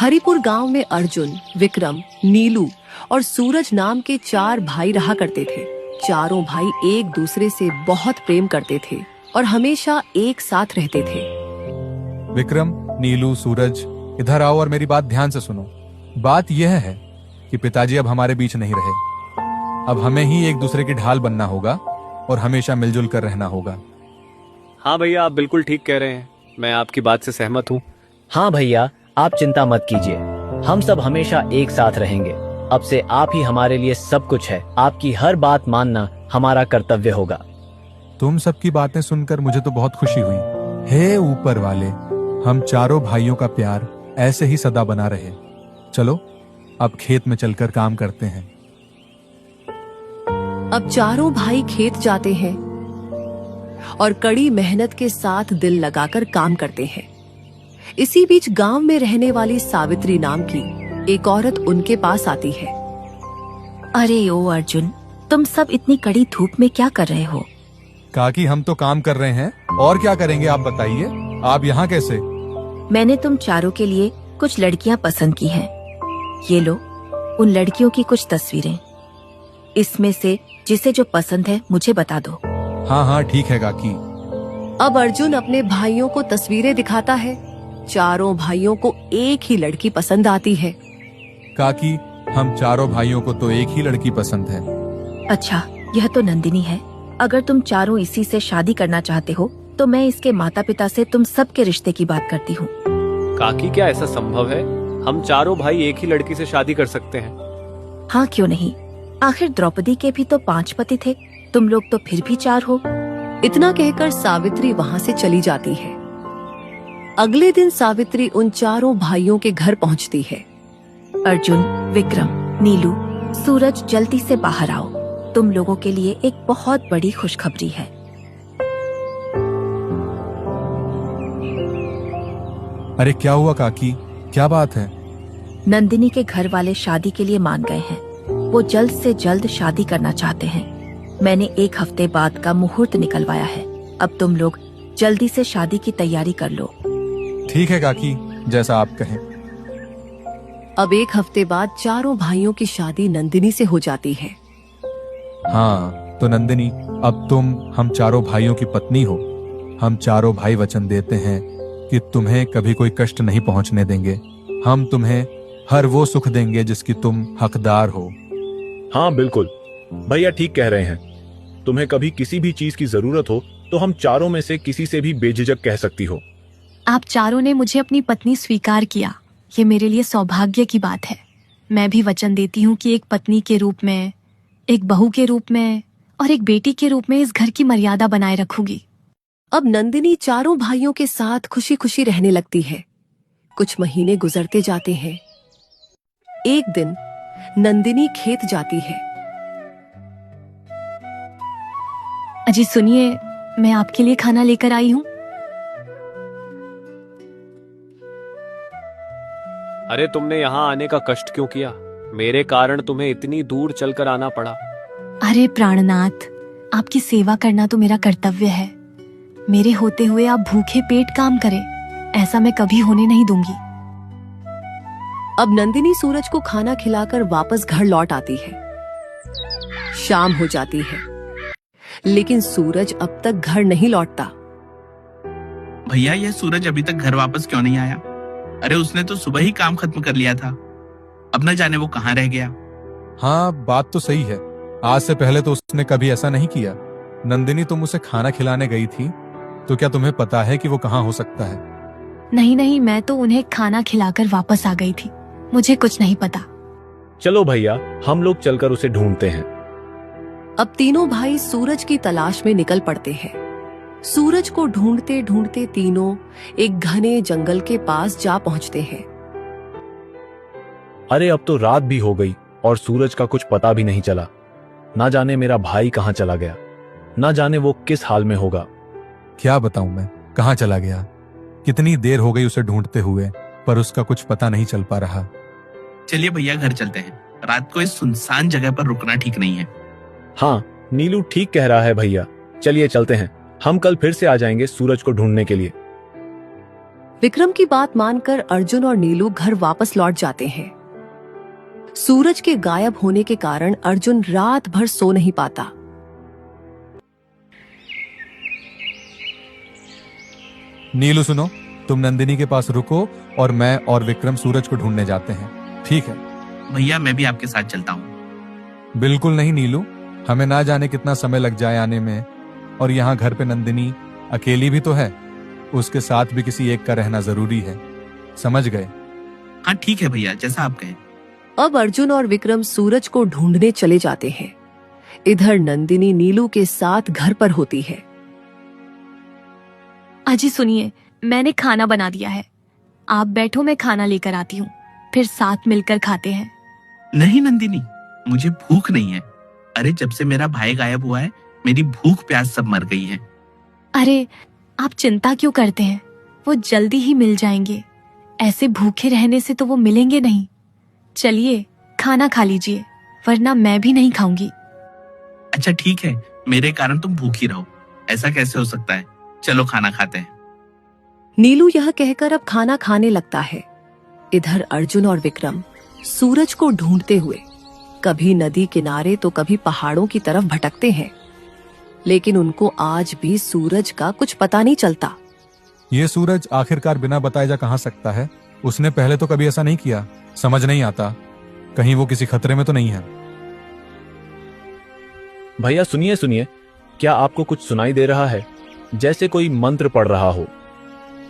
हरिपुर गांव में अर्जुन, विक्रम, नीलू और सूरज नाम के 4 भाई रहा करते थे। चारों भाई एक दूसरे से बहुत प्रेम करते थे और हमेशा एक साथ रहते थे। विक्रम, नीलू, सूरज, इधर आओ और मेरी बात ध्यान से सुनो। बात यह है कि पिताजी अब हमारे बीच नहीं रहे। अब हमें ही एक दूसरे की ढाल बनना होगा और हमेशा मिलजुल कर रहना होगा। हाँ भैया, आप बिल्कुल ठीक कह रहे हैं। मैं आपकी बात से सहमत हूँ। हाँ भैया, आप चिंता मत कीजिए, हम सब हमेशा एक साथ रहेंगे। अब से आप ही हमारे लिए सब कुछ है। आपकी हर बात मानना हमारा कर्तव्य होगा। तुम सबकी बातें सुनकर मुझे तो बहुत खुशी हुई। हे ऊपर वाले, हम चारों भाइयों का प्यार ऐसे ही सदा बना रहे। चलो अब खेत में चलकर काम करते हैं। अब चारों भाई खेत जाते हैं और कड़ी मेहनत के साथ दिल लगाकर काम करते हैं। इसी बीच गांव में रहने वाली सावित्री नाम की एक औरत उनके पास आती है। अरे ओ अर्जुन, तुम सब इतनी कड़ी धूप में क्या कर रहे हो? काकी, हम तो काम कर रहे हैं, और क्या करेंगे आप बताइए। आप यहाँ कैसे? मैंने तुम चारों के लिए कुछ लड़कियां पसंद की हैं। ये लो, उन लड़कियों की कुछ तस्वीरें। इसमें से जिसे जो पसंद है मुझे बता दो। हाँ हाँ ठीक है काकी। अब अर्जुन अपने भाइयों को तस्वीरें दिखाता है। चारों भाइयों को एक ही लड़की पसंद आती है। काकी, हम चारों भाइयों को तो एक ही लड़की पसंद है। अच्छा, यह तो नंदिनी है। अगर तुम चारों इसी से शादी करना चाहते हो तो मैं इसके माता पिता से तुम सबके रिश्ते की बात करती हूँ। काकी, क्या ऐसा संभव है? हम चारों भाई एक ही लड़की से शादी कर सकते हैं? हाँ, क्यों नहीं। आखिर द्रौपदी के भी तो 5 पति थे, तुम लोग तो फिर भी 4 हो। इतना कहकर सावित्री वहाँ से चली जाती है। अगले दिन सावित्री उन चारों भाइयों के घर पहुँचती है। अर्जुन, विक्रम, नीलू, सूरज, जल्दी से बाहर आओ। तुम लोगों के लिए एक बहुत बड़ी खुशखबरी है। अरे क्या हुआ काकी, क्या बात है? नंदिनी के घर वाले शादी के लिए मान गए हैं। वो जल्द से जल्द शादी करना चाहते हैं। मैंने 1 हफ्ते बाद का मुहूर्त निकलवाया है। अब तुम लोग जल्दी से शादी की तैयारी कर लो। ठीक है काकी, जैसा आप कहें। अब 1 हफ्ते बाद चारों भाइयों की शादी नंदिनी से हो जाती है। हाँ तो नंदिनी, अब तुम हम चारों भाइयों की पत्नी हो। हम चारों भाई वचन देते हैं कि तुम्हें कभी कोई कष्ट नहीं पहुंचने देंगे। हम तुम्हें हर वो सुख देंगे जिसकी तुम हकदार हो। हाँ बिल्कुल, भैया ठीक कह रहे हैं। तुम्हें कभी किसी भी चीज की जरूरत हो तो हम चारों में से किसी से भी बेझिझक कह सकती हो। आप चारों ने मुझे अपनी पत्नी स्वीकार किया, ये मेरे लिए सौभाग्य की बात है। मैं भी वचन देती हूँ कि एक पत्नी के रूप में, एक बहू के रूप में और एक बेटी के रूप में इस घर की मर्यादा बनाए रखूंगी। अब नंदिनी चारों भाइयों के साथ खुशी खुशी रहने लगती है। कुछ महीने गुजरते जाते हैं। एक दिन नंदिनी खेत जाती है। अजी सुनिए, मैं आपके लिए खाना लेकर आई हूँ। अरे तुमने यहाँ आने का कष्ट क्यों किया? मेरे कारण तुम्हें इतनी दूर चलकर आना पड़ा। अरे प्राणनाथ, आपकी सेवा करना तो मेरा कर्तव्य है। मेरे होते हुए आप भूखे पेट काम करें, ऐसा मैं कभी होने नहीं दूंगी। अब नंदिनी सूरज को खाना खिलाकर वापस घर लौट आती है। शाम हो जाती है, लेकिन सूरज अब तक घर नहीं लौटता। भैया, यह सूरज अभी तक घर वापस क्यों नहीं आया? अरे उसने तो सुबह ही काम खत्म कर लिया था। अब न जाने वो कहाँ रह गया। हाँ बात तो सही है। आज से पहले तो उसने कभी ऐसा नहीं किया। नंदिनी, तुम उसे खाना खिलाने गई थी, तो क्या तुम्हें पता है कि वो कहाँ हो सकता है? नहीं नहीं, मैं तो उन्हें खाना खिलाकर वापस आ गई थी। मुझे कुछ नहीं पता। चलो भैया, हम लोग चलकर उसे ढूंढते हैं। अब तीनों भाई सूरज की तलाश में निकल पड़ते हैं। सूरज को ढूंढते ढूंढते तीनों एक घने जंगल के पास जा पहुंचते हैं। अरे अब तो रात भी हो गई और सूरज का कुछ पता भी नहीं चला। ना जाने मेरा भाई कहाँ चला गया, ना जाने वो किस हाल में होगा। क्या बताऊं मैं, कहाँ चला गया? कितनी देर हो गई उसे ढूंढते हुए, पर उसका कुछ पता नहीं चल पा रहा। चलिए भैया, घर चलते हैं। रात को इस सुनसान जगह पर रुकना ठीक नहीं है। हाँ, नीलू ठीक कह रहा है भैया। चलिए चलते हैं, हम कल फिर से आ जाएंगे सूरज को ढूंढने के लिए। विक्रम की बात मानकर अर्जुन और नीलू घर वापस लौट जाते हैं। सूरज के गायब होने के कारण अर्जुन रात भर सो नहीं पाता। नीलू सुनो, तुम नंदिनी के पास रुको और मैं और विक्रम सूरज को ढूंढने जाते हैं, ठीक है? भैया मैं भी आपके साथ चलता हूँ। बिल्कुल नहीं नीलू, हमें ना जाने कितना समय लग जाए आने में, और यहाँ घर पे नंदिनी अकेली भी तो है, उसके साथ भी किसी एक का रहना जरूरी है, समझ गए? हाँ ठीक है भैया, जैसा आप कहें। अब अर्जुन और विक्रम सूरज को ढूंढने चले जाते हैं। इधर नंदिनी नीलू के साथ घर पर होती है। अजी सुनिए, मैंने खाना बना दिया है, आप बैठो, मैं खाना लेकर आती हूँ, फिर साथ मिलकर खाते हैं। नहीं नंदिनी, मुझे भूख नहीं है। अरे जब से मेरा भाई गायब हुआ है, मेरी भूख प्यास सब मर गई है। अरे आप चिंता क्यों करते हैं, वो जल्दी ही मिल जाएंगे। ऐसे भूखे रहने से तो वो मिलेंगे नहीं। चलिए खाना खा लीजिए, वरना मैं भी नहीं खाऊंगी। अच्छा ठीक है, मेरे कारण तुम भूखी रहो, ऐसा कैसे हो सकता है? चलो खाना खाते हैं। नीलू यह कहकर अब खाना खाने लगता है। इधर अर्जुन और विक्रम सूरज को ढूंढते हुए कभी नदी किनारे तो कभी पहाड़ों की तरफ भटकते हैं, लेकिन उनको आज भी सूरज का कुछ पता नहीं चलता। ये सूरज आखिरकार बिना बताए जा कहाँ सकता है? उसने पहले तो कभी ऐसा नहीं किया, समझ नहीं आता, कहीं वो किसी खतरे में तो नहीं है। भैया सुनिए सुनिए, क्या आपको कुछ सुनाई दे रहा है? जैसे कोई मंत्र पढ़ रहा हो।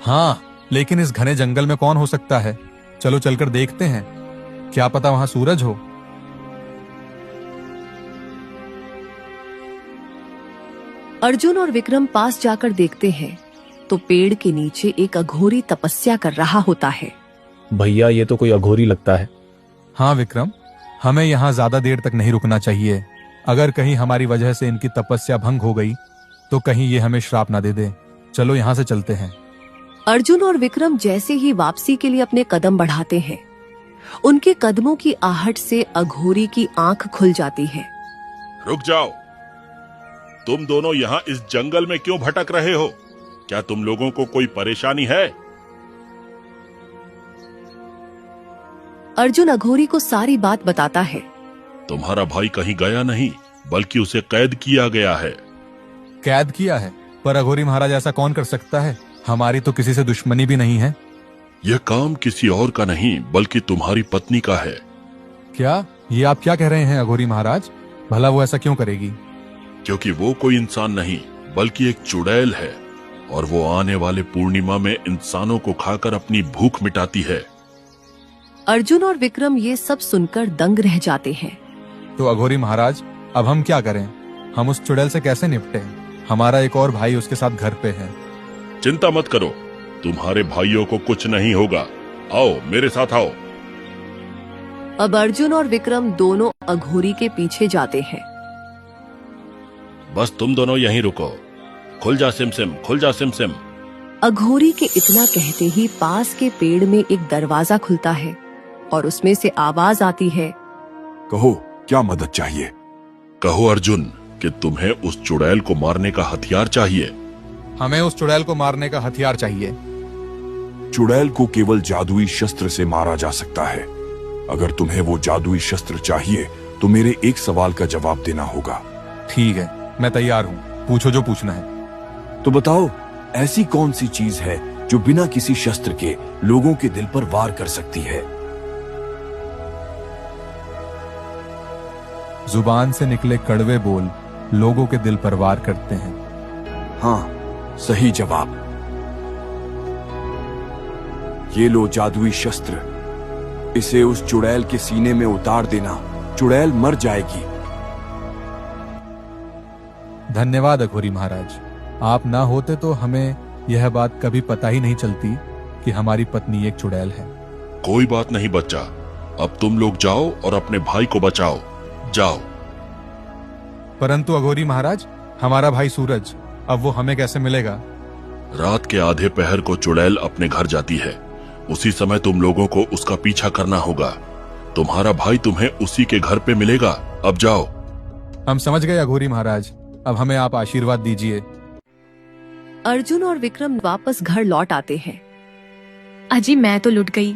हाँ, लेकिन इस घने जंगल में कौन हो सकता है? चलो चलकर देखते हैं, क्या पता वहां सूरज हो। अर्जुन और विक्रम पास जाकर देखते हैं तो पेड़ के नीचे एक अघोरी तपस्या कर रहा होता है। भैया ये तो कोई अघोरी लगता है। हाँ विक्रम, हमें यहाँ ज्यादा देर तक नहीं रुकना चाहिए। अगर कहीं हमारी वजह से इनकी तपस्या भंग हो गई तो कहीं ये हमें श्राप ना दे दे। चलो यहाँ से चलते हैं। अर्जुन और विक्रम जैसे ही वापसी के लिए अपने कदम बढ़ाते हैं, उनके कदमों की आहट से अघोरी की आंख खुल जाती है। रुक जाओ, तुम दोनों यहाँ इस जंगल में क्यों भटक रहे हो? क्या तुम लोगों को कोई परेशानी है? अर्जुन अघोरी को सारी बात बताता है। तुम्हारा भाई कहीं गया नहीं, बल्कि उसे कैद किया गया है। कैद किया है? पर अघोरी महाराज ऐसा कौन कर सकता है? हमारी तो किसी से दुश्मनी भी नहीं है। यह काम किसी और का नहीं, बल्कि तुम्हारी पत्नी का है। क्या? ये आप क्या कह रहे हैं अघोरी महाराज? भला वो ऐसा क्यों करेगी? क्योंकि वो कोई इंसान नहीं, बल्कि एक चुड़ैल है, और वो आने वाले पूर्णिमा में इंसानों को खाकर अपनी भूख मिटाती है। अर्जुन और विक्रम ये सब सुनकर दंग रह जाते हैं। तो अघोरी महाराज, अब हम क्या करें? हम उस चुड़ैल से कैसे निपटें? हमारा एक और भाई उसके साथ घर पे है। चिंता मत करो, तुम्हारे भाइयों को कुछ नहीं होगा। आओ मेरे साथ आओ। अब अर्जुन और विक्रम दोनों अघोरी के पीछे जाते हैं। बस तुम दोनों यहीं रुको। खुल जा सिमसिम, खुल जा सिमसिम। अघोरी के इतना कहते ही पास के पेड़ में एक दरवाजा खुलता है और उसमें से आवाज आती है। कहो, क्या मदद चाहिए? कहो अर्जुन कि तुम्हें उस चुड़ैल को मारने का हथियार चाहिए। हमें उस चुड़ैल को मारने का हथियार चाहिए। चुड़ैल को केवल जादुई शस्त्र से मारा जा सकता है। अगर तुम्हें वो जादुई शस्त्र चाहिए तो मेरे एक सवाल का जवाब देना होगा। ठीक है, मैं तैयार हूँ, पूछो जो पूछना है। तो बताओ, ऐसी कौन सी चीज है जो बिना किसी शस्त्र के लोगों के दिल पर वार कर सकती है? जुबान से निकले कड़वे बोल लोगों के दिल पर वार करते हैं। हाँ, सही जवाब। ये लो जादुई शस्त्र, इसे उस चुड़ैल के सीने में उतार देना, चुड़ैल मर जाएगी। धन्यवाद अघोरी महाराज, आप ना होते तो हमें यह बात कभी पता ही नहीं चलती कि हमारी पत्नी एक चुड़ैल है। कोई बात नहीं बच्चा, अब तुम लोग जाओ और अपने भाई को बचाओ। जाओ। परंतु अघोरी महाराज, हमारा भाई सूरज, अब वो हमें कैसे मिलेगा? रात के आधे पहर को चुड़ैल अपने घर जाती है, उसी समय तुम लोगों को उसका पीछा करना होगा। तुम्हारा भाई तुम्हें उसी के घर पे मिलेगा। अब जाओ। हम समझ गए अघोरी महाराज, अब हमें आप आशीर्वाद दीजिए। अर्जुन और विक्रम वापस घर लौट आते हैं। अजी मैं तो लुट गई,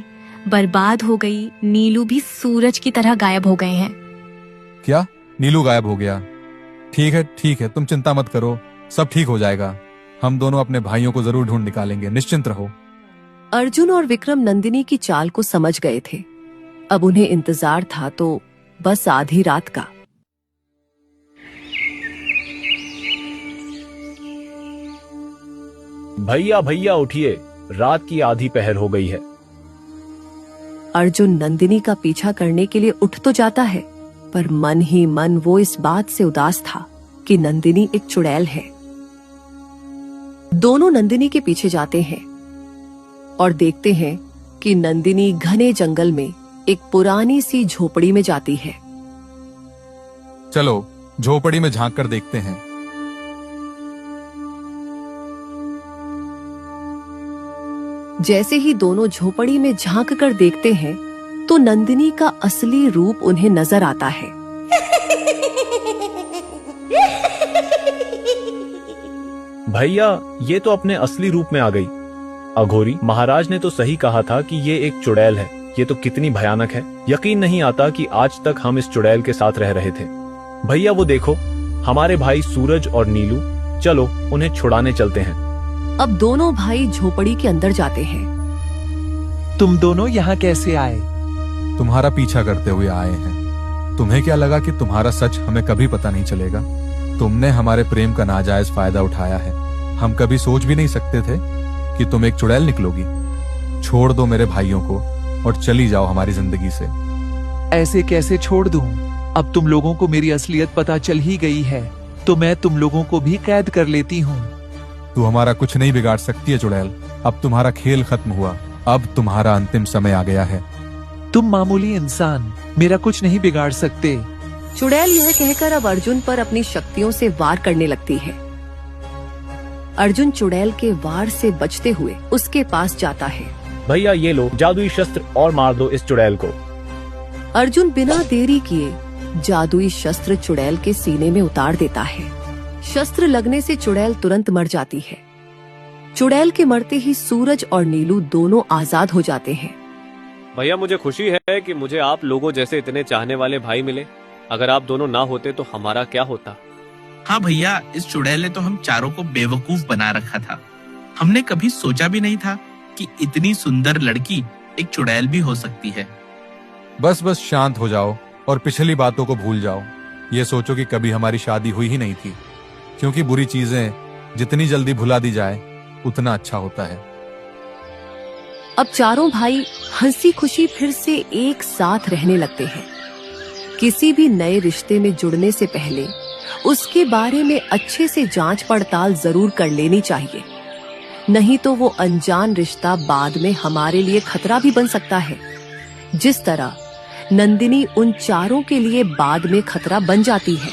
बर्बाद हो गई। नीलू भी सूरज की तरह गायब हो गए हैं। क्या? नीलू गायब हो गया? ठीक है, तुम चिंता मत करो, सब ठीक हो जाएगा। हम दोनों अपने भाइयों को जरूर ढूंढ निकालेंगे, निश्चिंत रहो। अर्जुन और विक्रम नंदिनी की चाल को समझ गए थे। अब उन्हें इंतजार था तो बस आधी रात का। भैया भैया उठिए, रात की आधी पहर हो गई है। अर्जुन नंदिनी का पीछा करने के लिए उठ तो जाता है, पर मन ही मन वो इस बात से उदास था कि नंदिनी एक चुड़ैल है। दोनों नंदिनी के पीछे जाते हैं और देखते हैं कि नंदिनी घने जंगल में एक पुरानी सी झोपड़ी में जाती है। चलो झोपड़ी में झांक कर देखते हैं। जैसे ही दोनों झोपड़ी में झांक कर देखते हैं तो नंदिनी का असली रूप उन्हें नजर आता है। भैया ये तो अपने असली रूप में आ गई। अघोरी महाराज ने तो सही कहा था कि ये एक चुड़ैल है। ये तो कितनी भयानक है। यकीन नहीं आता कि आज तक हम इस चुड़ैल के साथ रह रहे थे। भैया वो देखो, हमारे भाई सूरज और नीलू, चलो उन्हें छुड़ाने चलते हैं। अब दोनों भाई झोपड़ी के अंदर जाते हैं। तुम दोनों यहाँ कैसे आए? तुम्हारा पीछा करते हुए आए हैं। तुम्हें क्या लगा कि तुम्हारा सच हमें कभी पता नहीं चलेगा? तुमने हमारे प्रेम का नाजायज फायदा उठाया है। हम कभी सोच भी नहीं सकते थे कि तुम एक चुड़ैल निकलोगी। छोड़ दो मेरे भाइयों को और चली जाओ हमारी जिंदगी से। ऐसे कैसे छोड़ दूं? अब तुम लोगों को मेरी असलियत पता चल ही गई है, तो मैं तुम लोगों को भी कैद कर लेती हूँ। तू हमारा कुछ नहीं बिगाड़ सकती है चुड़ैल। अब तुम्हारा खेल खत्म हुआ। अब तुम्हारा अंतिम समय आ गया है। तुम मामूली इंसान मेरा कुछ नहीं बिगाड़ सकते। चुड़ैल यह कहकर अब अर्जुन पर अपनी शक्तियों से वार करने लगती है। अर्जुन चुड़ैल के वार से बचते हुए उसके पास जाता है। भैया ये लो जादुई शस्त्र और मार दो इस चुड़ैल को। अर्जुन बिना देरी किए जादुई शस्त्र चुड़ैल के सीने में उतार देता है। शस्त्र लगने से चुड़ैल तुरंत मर जाती है। चुड़ैल के मरते ही सूरज और नीलू दोनों आजाद हो जाते हैं। भैया मुझे खुशी है कि मुझे आप लोगों जैसे इतने चाहने वाले भाई मिले। अगर आप दोनों ना होते तो हमारा क्या होता। हाँ भैया, इस चुड़ैल ने तो हम चारों को बेवकूफ बना रखा था। हमने कभी सोचा भी नहीं था कि इतनी सुंदर लड़की एक चुड़ैल भी हो सकती है। बस शांत हो जाओ और पिछली बातों को भूल जाओ। ये सोचो कि कभी हमारी शादी हुई ही नहीं थी, क्योंकि बुरी चीजें जितनी जल्दी भुला दी जाए उतना अच्छा होता है। अब चारों भाई हंसी खुशी फिर से एक साथ रहने लगते हैं। किसी भी नए रिश्ते में जुड़ने से पहले उसके बारे में अच्छे से जांच पड़ताल जरूर कर लेनी चाहिए, नहीं तो वो अनजान रिश्ता बाद में हमारे लिए खतरा भी बन सकता है। जिस तरह नंदिनी उन चारों के लिए बाद में खतरा बन जाती है।